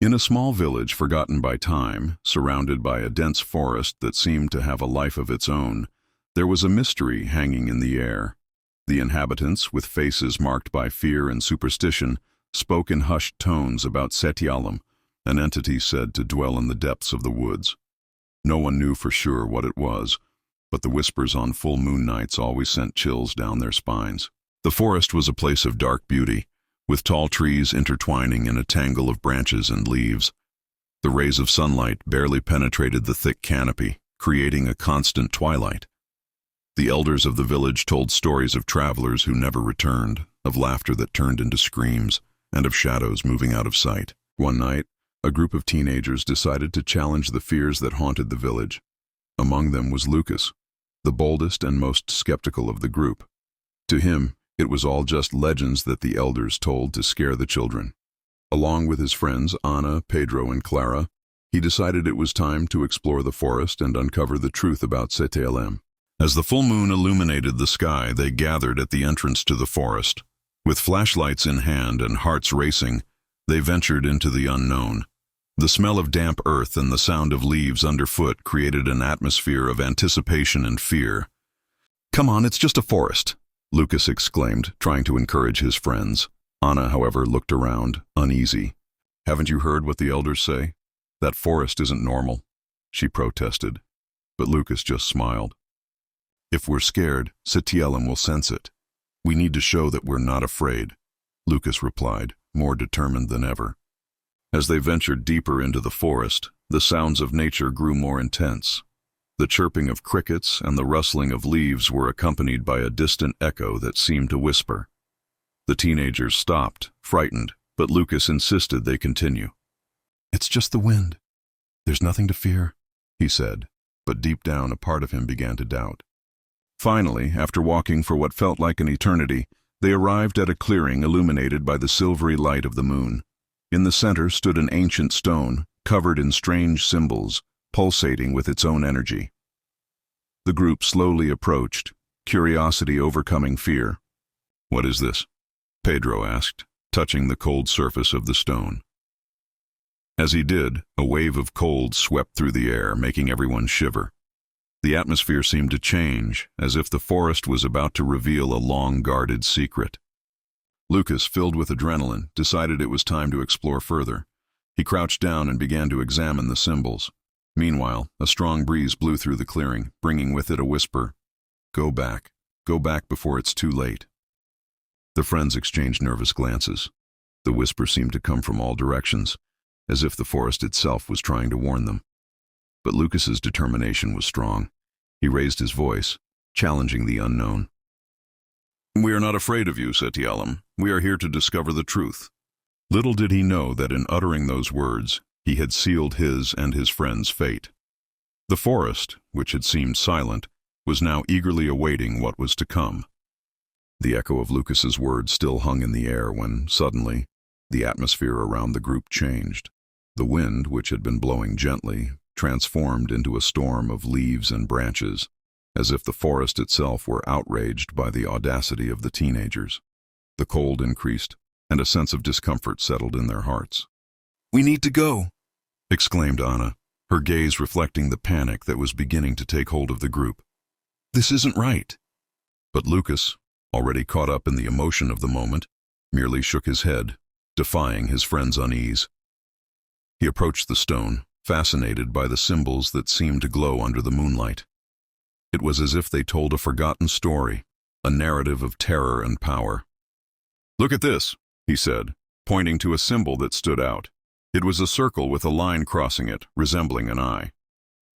In a small village forgotten by time, surrounded by a dense forest that seemed to have a life of its own, there was a mystery hanging in the air. The inhabitants, with faces marked by fear and superstition, spoke in hushed tones about Setealem, an entity said to dwell in the depths of the woods. No one knew for sure what it was, but the whispers on full moon nights always sent chills down their spines. The forest was a place of dark beauty, with tall trees intertwining in a tangle of branches and leaves. The rays of sunlight barely penetrated the thick canopy, creating a constant twilight. The elders of the village told stories of travelers who never returned, of laughter that turned into screams, and of shadows moving out of sight. One night, a group of teenagers decided to challenge the fears that haunted the village. Among them was Lucas, the boldest and most skeptical of the group. To him, it was all just legends that the elders told to scare the children. Along with his friends Anna, Pedro, and Clara, he decided it was time to explore the forest and uncover the truth about Setealem. As the full moon illuminated the sky, they gathered at the entrance to the forest. With flashlights in hand and hearts racing, they ventured into the unknown. The smell of damp earth and the sound of leaves underfoot created an atmosphere of anticipation and fear. "Come on, it's just a forest," Lucas exclaimed, trying to encourage his friends. Anna, however, looked around, uneasy. "Haven't you heard what the elders say? That forest isn't normal," she protested. But Lucas just smiled. "If we're scared, Setealem will sense it. We need to show that we're not afraid," Lucas replied, more determined than ever. As they ventured deeper into the forest, the sounds of nature grew more intense. The chirping of crickets and the rustling of leaves were accompanied by a distant echo that seemed to whisper. The teenagers stopped, frightened, but Lucas insisted they continue. "It's just the wind. There's nothing to fear," he said, but deep down a part of him began to doubt. Finally, after walking for what felt like an eternity, they arrived at a clearing illuminated by the silvery light of the moon. In the center stood an ancient stone, covered in strange symbols, pulsating with its own energy. The group slowly approached, curiosity overcoming fear. "What is this?" Pedro asked, touching the cold surface of the stone. As he did, a wave of cold swept through the air, making everyone shiver. The atmosphere seemed to change, as if the forest was about to reveal a long-guarded secret. Lucas, filled with adrenaline, decided it was time to explore further. He crouched down and began to examine the symbols. Meanwhile, a strong breeze blew through the clearing, bringing with it a whisper. Go back before it's too late." The friends exchanged nervous glances. The whisper seemed to come from all directions, as if the forest itself was trying to warn them. But Lucas's determination was strong. He raised his voice, challenging the unknown. "We are not afraid of you, Setealem. We are here to discover the truth." Little did he know that in uttering those words, he had sealed his and his friends' fate. The forest, which had seemed silent, was now eagerly awaiting what was to come. The echo of Lucas's words still hung in the air when, suddenly, the atmosphere around the group changed. The wind, which had been blowing gently, transformed into a storm of leaves and branches, as if the forest itself were outraged by the audacity of the teenagers. The cold increased, and a sense of discomfort settled in their hearts. "We need to go," exclaimed Anna, her gaze reflecting the panic that was beginning to take hold of the group. "This isn't right." But Lucas, already caught up in the emotion of the moment, merely shook his head, defying his friend's unease. He approached the stone, fascinated by the symbols that seemed to glow under the moonlight. It was as if they told a forgotten story, a narrative of terror and power. "Look at this," he said, pointing to a symbol that stood out. It was a circle with a line crossing it, resembling an eye.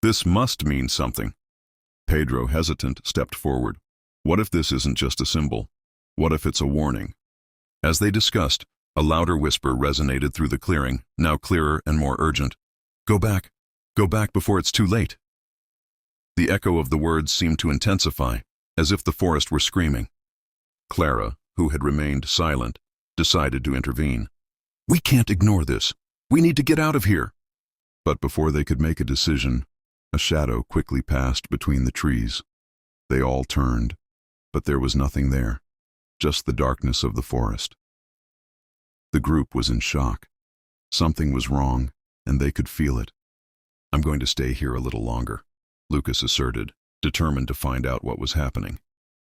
"This must mean something." Pedro, hesitant, stepped forward. "What if this isn't just a symbol? What if it's a warning?" As they discussed, a louder whisper resonated through the clearing, now clearer and more urgent. Go back before it's too late." The echo of the words seemed to intensify, as if the forest were screaming. Clara, who had remained silent, decided to intervene. "We can't ignore this. We need to get out of here." But before they could make a decision, a shadow quickly passed between the trees. They all turned, but there was nothing there, just the darkness of the forest. The group was in shock. Something was wrong, and they could feel it. "I'm going to stay here a little longer," Lucas asserted, determined to find out what was happening.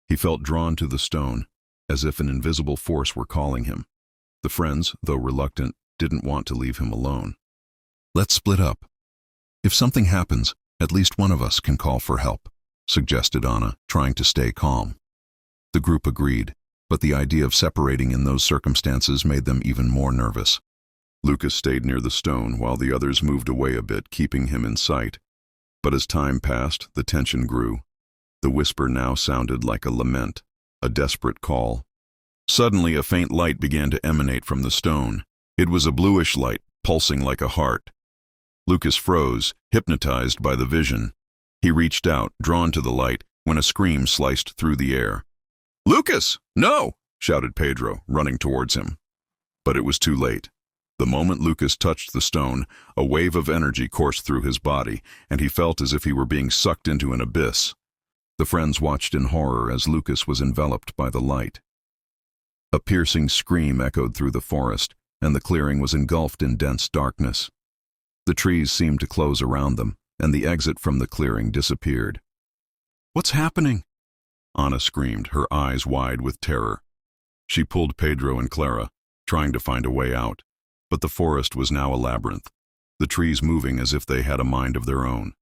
He felt drawn to the stone, as if an invisible force were calling him. The friends, though reluctant, didn't want to leave him alone. "Let's split up. If something happens, at least one of us can call for help," suggested Anna, trying to stay calm. The group agreed, but the idea of separating in those circumstances made them even more nervous. Lucas stayed near the stone while the others moved away a bit, keeping him in sight. But as time passed, the tension grew. The whisper now sounded like a lament, a desperate call. Suddenly, a faint light began to emanate from the stone. It was a bluish light, pulsing like a heart. Lucas froze, hypnotized by the vision. He reached out, drawn to the light, when a scream sliced through the air. "Lucas, no!" shouted Pedro, running towards him. But it was too late. The moment Lucas touched the stone, a wave of energy coursed through his body, and he felt as if he were being sucked into an abyss. The friends watched in horror as Lucas was enveloped by the light. A piercing scream echoed through the forest, and the clearing was engulfed in dense darkness. The trees seemed to close around them, and the exit from the clearing disappeared. "What's happening?" Anna screamed, her eyes wide with terror. She pulled Pedro and Clara, trying to find a way out. But the forest was now a labyrinth, the trees moving as if they had a mind of their own.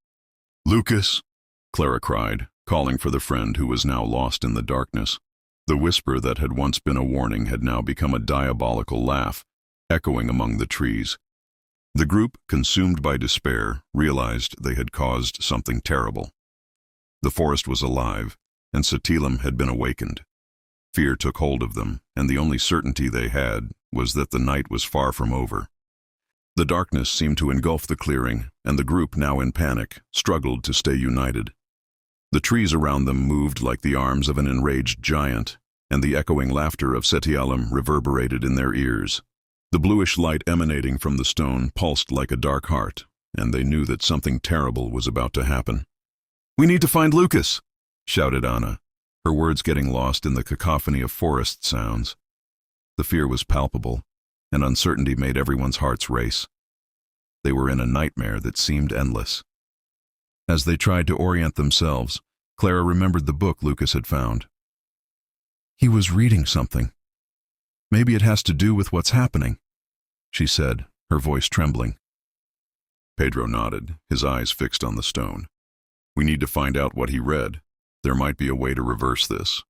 "Lucas!" Clara cried, calling for the friend who was now lost in the darkness. The whisper that had once been a warning had now become a diabolical laugh, echoing among the trees. The group, consumed by despair, realized they had caused something terrible. The forest was alive, and Setealem had been awakened. Fear took hold of them, and the only certainty they had was that the night was far from over. The darkness seemed to engulf the clearing, and the group, now in panic, struggled to stay united. The trees around them moved like the arms of an enraged giant, and the echoing laughter of Setealem reverberated in their ears. The bluish light emanating from the stone pulsed like a dark heart, and they knew that something terrible was about to happen. "We need to find Lucas!" shouted Anna, her words getting lost in the cacophony of forest sounds. The fear was palpable, and uncertainty made everyone's hearts race. They were in a nightmare that seemed endless. As they tried to orient themselves, Clara remembered the book Lucas had found. "He was reading something. Maybe it has to do with what's happening," she said, her voice trembling. Pedro nodded, his eyes fixed on the stone. "We need to find out what he read. There might be a way to reverse this."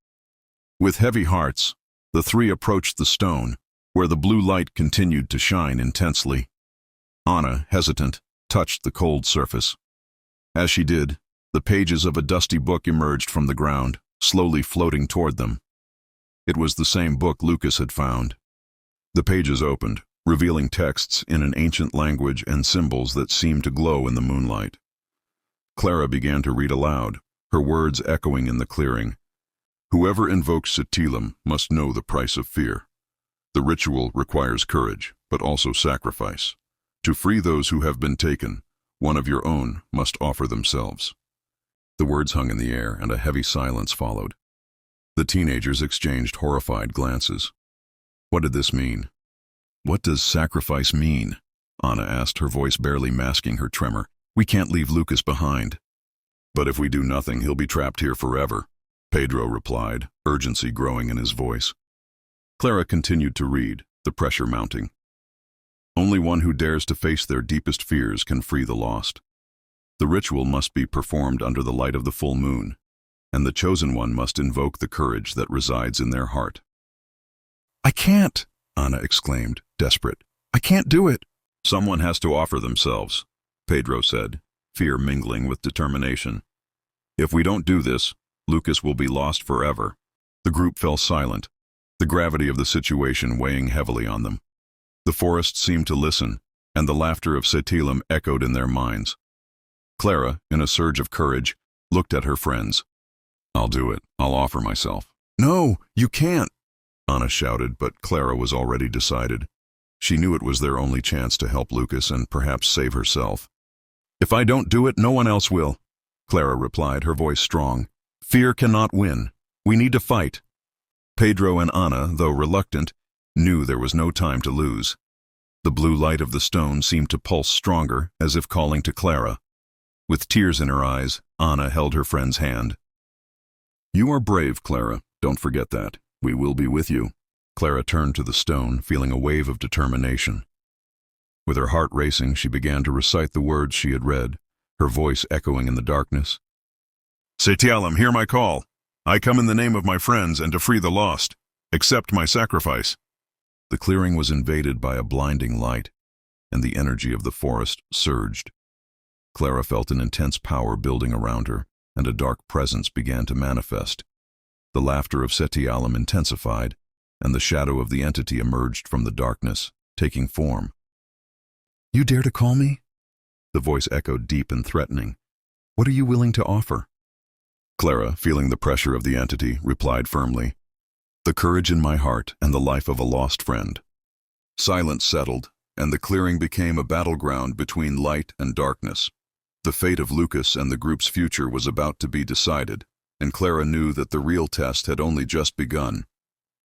With heavy hearts, the three approached the stone, where the blue light continued to shine intensely. Anna, hesitant, touched the cold surface. As she did, the pages of a dusty book emerged from the ground, slowly floating toward them. It was the same book Lucas had found. The pages opened, revealing texts in an ancient language and symbols that seemed to glow in the moonlight. Clara began to read aloud, her words echoing in the clearing. "Whoever invokes Setealem must know the price of fear. The ritual requires courage, but also sacrifice. To free those who have been taken, one of your own must offer themselves." The words hung in the air, and a heavy silence followed. The teenagers exchanged horrified glances. What did this mean? "What does sacrifice mean?" Anna asked, her voice barely masking her tremor. "We can't leave Lucas behind." "But if we do nothing, he'll be trapped here forever," Pedro replied, urgency growing in his voice. Clara continued to read, the pressure mounting. "Only one who dares to face their deepest fears can free the lost. The ritual must be performed under the light of the full moon, and the chosen one must invoke the courage that resides in their heart." "I can't," Anna exclaimed, desperate. "I can't do it." "Someone has to offer themselves," Pedro said, fear mingling with determination. "If we don't do this, Lucas will be lost forever." The group fell silent, the gravity of the situation weighing heavily on them. The forest seemed to listen, and the laughter of Setealem echoed in their minds. Clara, in a surge of courage, looked at her friends. "I'll do it. I'll offer myself." "No, you can't," Anna shouted, but Clara was already decided. She knew it was their only chance to help Lucas and perhaps save herself. "If I don't do it, no one else will," Clara replied, her voice strong. "Fear cannot win. We need to fight." Pedro and Anna, though reluctant, knew there was no time to lose. The blue light of the stone seemed to pulse stronger, as if calling to Clara. With tears in her eyes, Anna held her friend's hand. "You are brave, Clara. Don't forget that. We will be with you." Clara turned to the stone, feeling a wave of determination. With her heart racing, she began to recite the words she had read, her voice echoing in the darkness. "Setealem, hear my call. I come in the name of my friends and to free the lost. Accept my sacrifice." The clearing was invaded by a blinding light, and the energy of the forest surged. Clara felt an intense power building around her, and a dark presence began to manifest. The laughter of Setealem intensified, and the shadow of the entity emerged from the darkness, taking form. "You dare to call me?" The voice echoed deep and threatening. "What are you willing to offer?" Clara, feeling the pressure of the entity, replied firmly, "The courage in my heart and the life of a lost friend." Silence settled, and the clearing became a battleground between light and darkness. The fate of Lucas and the group's future was about to be decided, and Clara knew that the real test had only just begun.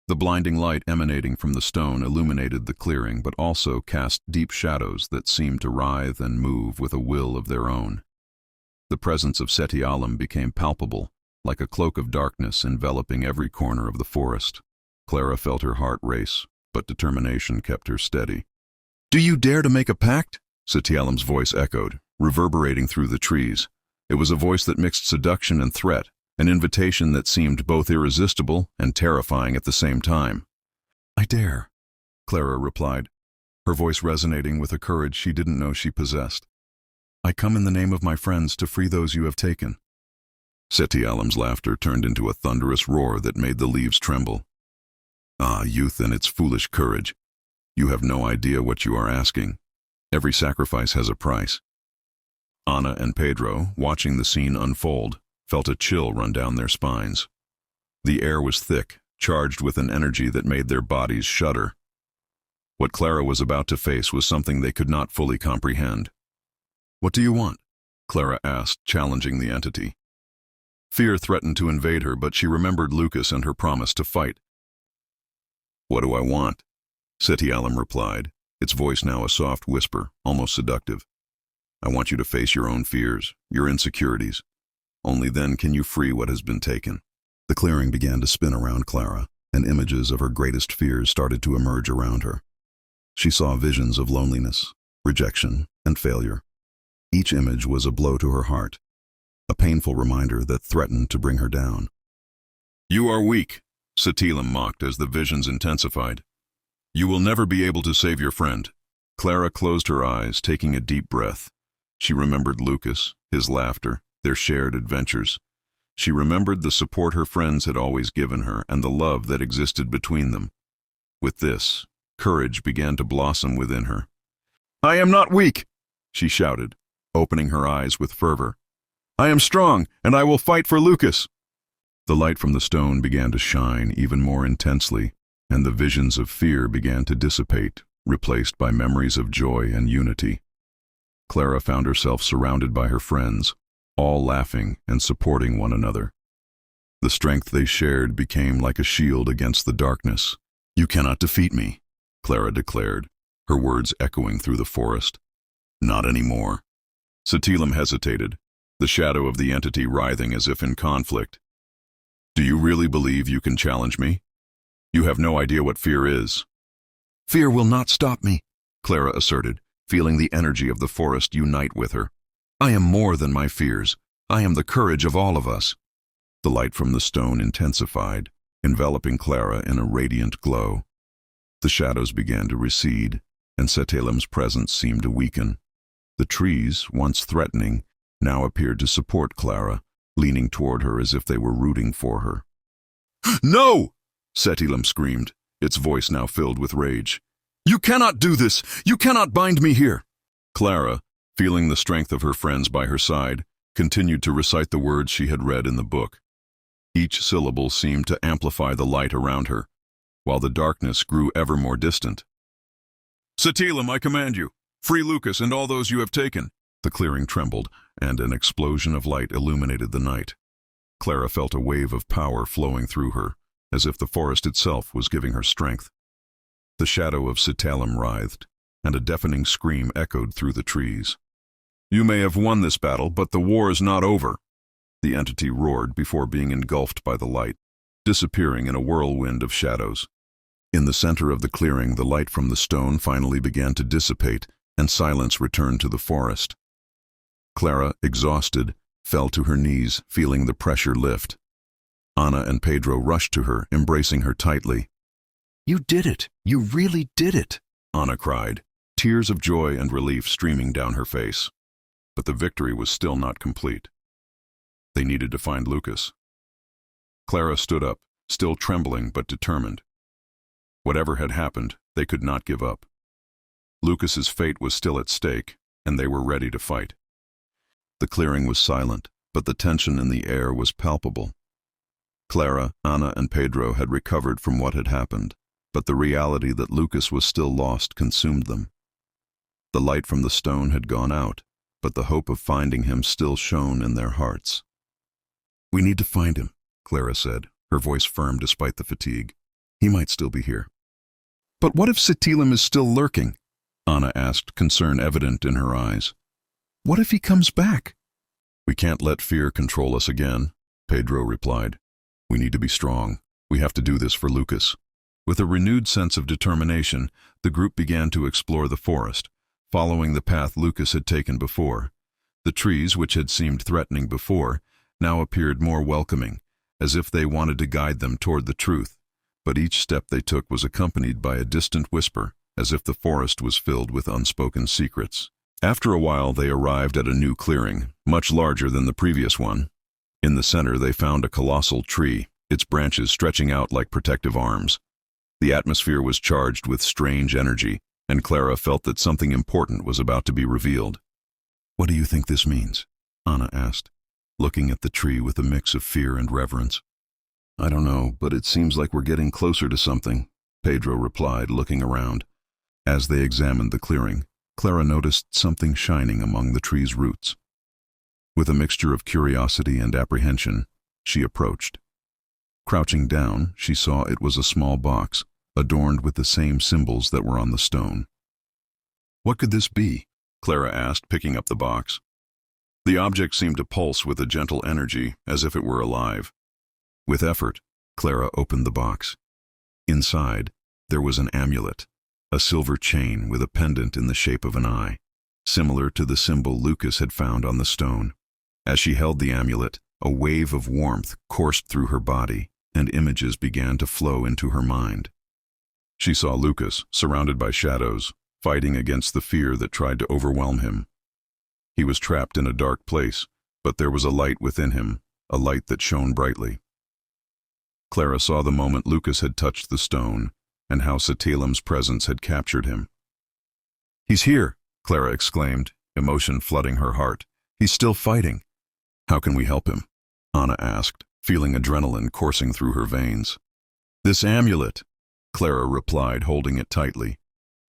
The blinding light emanating from the stone illuminated the clearing, but also cast deep shadows that seemed to writhe and move with a will of their own. The presence of Setealem became palpable, like a cloak of darkness enveloping every corner of the forest. Clara felt her heart race, but determination kept her steady. "Do you dare to make a pact?" Setealem's voice echoed, reverberating through the trees. It was a voice that mixed seduction and threat, an invitation that seemed both irresistible and terrifying at the same time. "I dare," Clara replied, her voice resonating with a courage she didn't know she possessed. "I come in the name of my friends to free those you have taken." Setealem's laughter turned into a thunderous roar that made the leaves tremble. "Ah, youth and its foolish courage. You have no idea what you are asking. Every sacrifice has a price." Anna and Pedro, watching the scene unfold, felt a chill run down their spines. The air was thick, charged with an energy that made their bodies shudder. What Clara was about to face was something they could not fully comprehend. "What do you want?" Clara asked, challenging the entity. Fear threatened to invade her, but she remembered Lucas and her promise to fight. "What do I want?" Setealem replied, its voice now a soft whisper, almost seductive. "I want you to face your own fears, your insecurities. Only then can you free what has been taken." The clearing began to spin around Clara, and images of her greatest fears started to emerge around her. She saw visions of loneliness, rejection, and failure. Each image was a blow to her heart, a painful reminder that threatened to bring her down. "You are weak," Setealem mocked as the visions intensified. "You will never be able to save your friend." Clara closed her eyes, taking a deep breath. She remembered Lucas, his laughter, their shared adventures. She remembered the support her friends had always given her and the love that existed between them. With this, courage began to blossom within her. "I am not weak," she shouted, opening her eyes with fervor. "I am strong, and I will fight for Lucas." The light from the stone began to shine even more intensely, and the visions of fear began to dissipate, replaced by memories of joy and unity. Clara found herself surrounded by her friends, all laughing and supporting one another. The strength they shared became like a shield against the darkness. "You cannot defeat me," Clara declared, her words echoing through the forest. "Not anymore." Setealem hesitated, the shadow of the entity writhing as if in conflict. "Do you really believe you can challenge me? You have no idea what fear is." "Fear will not stop me," Clara asserted, feeling the energy of the forest unite with her. "I am more than my fears. I am the courage of all of us." The light from the stone intensified, enveloping Clara in a radiant glow. The shadows began to recede, and Setealem's presence seemed to weaken. The trees, once threatening, now appeared to support Clara, leaning toward her as if they were rooting for her. "No!" Setealem screamed, its voice now filled with rage. "You cannot do this! You cannot bind me here!" Clara, feeling the strength of her friends by her side, continued to recite the words she had read in the book. Each syllable seemed to amplify the light around her, while the darkness grew ever more distant. "Setealem, I command you, free Lucas and all those you have taken." The clearing trembled, and an explosion of light illuminated the night. Clara felt a wave of power flowing through her, as if the forest itself was giving her strength. The shadow of Setealem writhed, and a deafening scream echoed through the trees. "You may have won this battle, but the war is not over," the entity roared before being engulfed by the light, disappearing in a whirlwind of shadows. In the center of the clearing, the light from the stone finally began to dissipate, and silence returned to the forest. Clara, exhausted, fell to her knees, feeling the pressure lift. Ana and Pedro rushed to her, embracing her tightly. "You did it! You really did it!" Ana cried, tears of joy and relief streaming down her face. But the victory was still not complete. They needed to find Lucas. Clara stood up, still trembling but determined. Whatever had happened, they could not give up. Lucas's fate was still at stake, and they were ready to fight. The clearing was silent, but the tension in the air was palpable. Clara, Ana, and Pedro had recovered from what had happened, but the reality that Lucas was still lost consumed them. The light from the stone had gone out, but the hope of finding him still shone in their hearts. "We need to find him," Clara said, her voice firm despite the fatigue. "He might still be here." "But what if Setealem is still lurking?" Ana asked, concern evident in her eyes. "What if he comes back?" "We can't let fear control us again," Pedro replied. "We need to be strong. We have to do this for Lucas." With a renewed sense of determination, the group began to explore the forest, following the path Lucas had taken before. The trees, which had seemed threatening before, now appeared more welcoming, as if they wanted to guide them toward the truth. But each step they took was accompanied by a distant whisper, as if the forest was filled with unspoken secrets. After a while, they arrived at a new clearing, much larger than the previous one. In the center, they found a colossal tree, its branches stretching out like protective arms. The atmosphere was charged with strange energy, and Clara felt that something important was about to be revealed. "What do you think this means?" Ana asked, looking at the tree with a mix of fear and reverence. "I don't know, but it seems like we're getting closer to something," Pedro replied, looking around. As they examined the clearing, Clara noticed something shining among the tree's roots. With a mixture of curiosity and apprehension, she approached. Crouching down, she saw it was a small box, adorned with the same symbols that were on the stone. "What could this be?" Clara asked, picking up the box. The object seemed to pulse with a gentle energy, as if it were alive. With effort, Clara opened the box. Inside, there was an amulet, a silver chain with a pendant in the shape of an eye, similar to the symbol Lucas had found on the stone. As she held the amulet, a wave of warmth coursed through her body, and images began to flow into her mind. She saw Lucas, surrounded by shadows, fighting against the fear that tried to overwhelm him. He was trapped in a dark place, but there was a light within him, a light that shone brightly. Clara saw the moment Lucas had touched the stone, and how Setealem's presence had captured him. "He's here," Clara exclaimed, emotion flooding her heart. "He's still fighting." "How can we help him?" Ana asked, feeling adrenaline coursing through her veins. "This amulet," Clara replied, holding it tightly.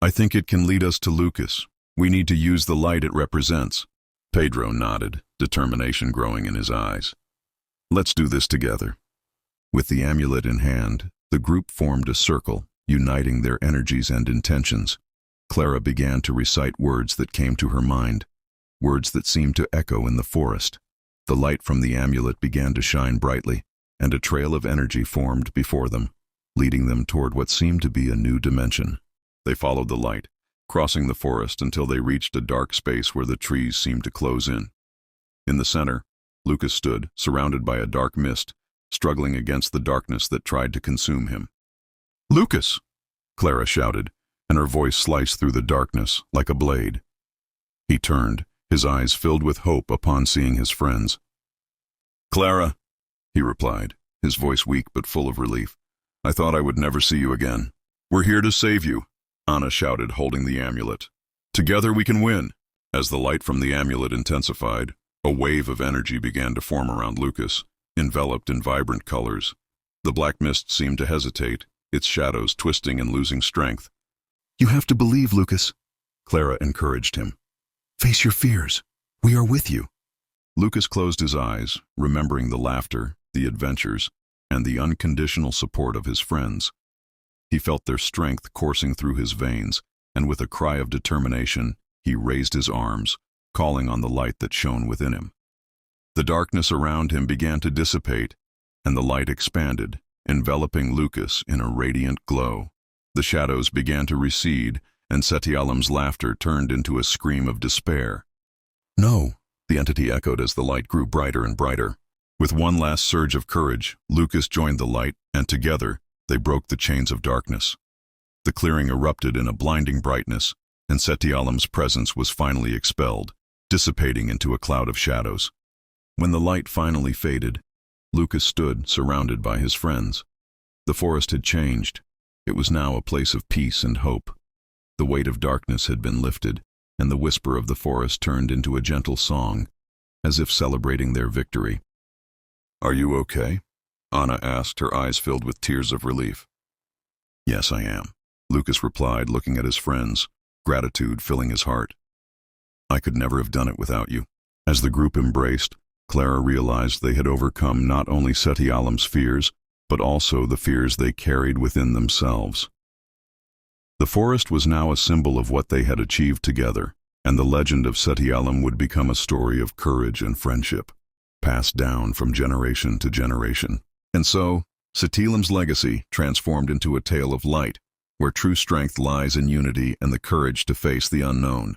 "I think it can lead us to Lucas. We need to use the light it represents." Pedro nodded, determination growing in his eyes. "Let's do this together." With the amulet in hand, the group formed a circle, uniting their energies and intentions. Clara began to recite words that came to her mind, words that seemed to echo in the forest. The light from the amulet began to shine brightly, and a trail of energy formed before them, leading them toward what seemed to be a new dimension. They followed the light, crossing the forest until they reached a dark space where the trees seemed to close in. In the center, Lucas stood, surrounded by a dark mist, struggling against the darkness that tried to consume him. "Lucas!" Clara shouted, and her voice sliced through the darkness like a blade. He turned, his eyes filled with hope upon seeing his friends. "Clara," he replied, his voice weak but full of relief. "I thought I would never see you again." "We're here to save you," Ana shouted, holding the amulet. "Together we can win." As the light from the amulet intensified, a wave of energy began to form around Lucas, enveloped in vibrant colors. The black mist seemed to hesitate, its shadows twisting and losing strength. "You have to believe, Lucas," Clara encouraged him. "Face your fears. We are with you." Lucas closed his eyes, remembering the laughter, the adventures, and the unconditional support of his friends. He felt their strength coursing through his veins, and with a cry of determination, he raised his arms, calling on the light that shone within him. The darkness around him began to dissipate, and the light expanded, enveloping Lucas in a radiant glow. The shadows began to recede, and Setealem's laughter turned into a scream of despair. "No," the entity echoed as the light grew brighter and brighter. With one last surge of courage, Lucas joined the light, and together, they broke the chains of darkness. The clearing erupted in a blinding brightness, and Setealem's presence was finally expelled, dissipating into a cloud of shadows. When the light finally faded, Lucas stood, surrounded by his friends. The forest had changed. It was now a place of peace and hope. The weight of darkness had been lifted, and the whisper of the forest turned into a gentle song, as if celebrating their victory. "Are you okay?" Anna asked, her eyes filled with tears of relief. "Yes, I am," Lucas replied, looking at his friends, gratitude filling his heart. "I could never have done it without you." As the group embraced, Clara realized they had overcome not only Setealem's fears, but also the fears they carried within themselves. The forest was now a symbol of what they had achieved together, and the legend of Setealem would become a story of courage and friendship, passed down from generation to generation. And so, Setealem's legacy transformed into a tale of light, where true strength lies in unity and the courage to face the unknown.